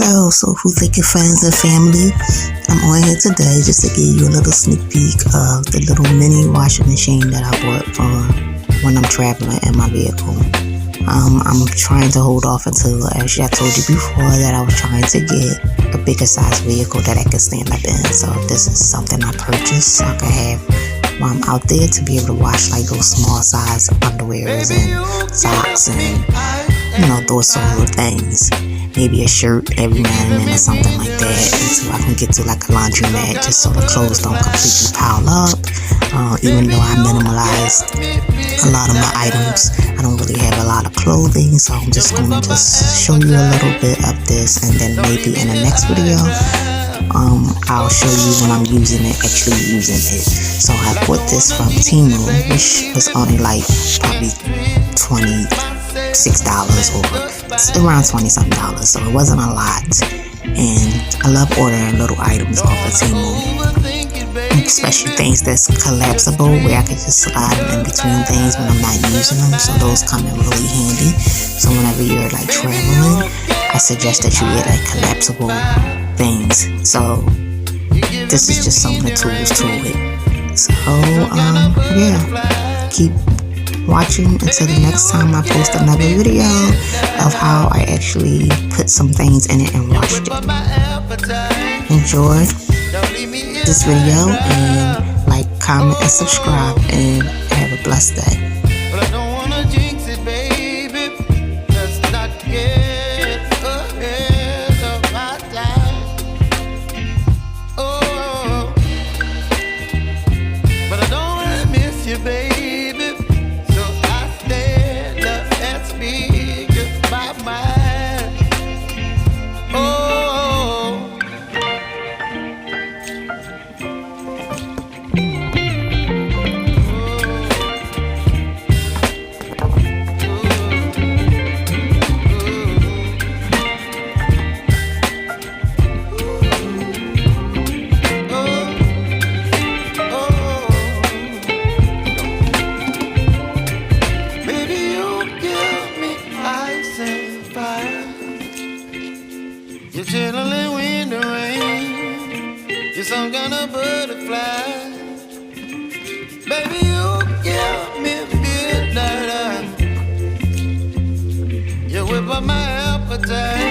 Hello, Soulful Thinking friends and family. I'm on here today just to give you a little sneak peek of the little mini washing machine that I bought for when I'm traveling in my vehicle. I'm trying to hold off until, actually I told you before that I was trying to get a bigger size vehicle that I can stand up in. So this is something I purchased so I can have while I'm out there to be able to wash like those small size underwears and socks and, those sort of things. Maybe a shirt every now and then or something like that until I can get to like a laundromat just so the clothes don't completely pile up. Even though I minimalized a lot of my items, I don't really have a lot of clothing, so I'm just going to show you a little bit of this, and then maybe in the next video I'll show you when I'm actually using it. So I bought this from Temu, which was only like probably $26 or around $20-something, so it wasn't a lot. And I love ordering little items off of Temu, especially things that's collapsible where I can just slide them in between things when I'm not using them. So those come in really handy. So whenever you're like traveling, I suggest that you get like collapsible things. So this is just some of the tools to it. So yeah, keep watching until the next time I post another video of how I actually put some things in it and washed it. Enjoy this video and like, comment, and subscribe, and have a blessed day. You're chilling when the rain. You're some kind of butterfly. Baby, you give me midnight. You whip up my appetite.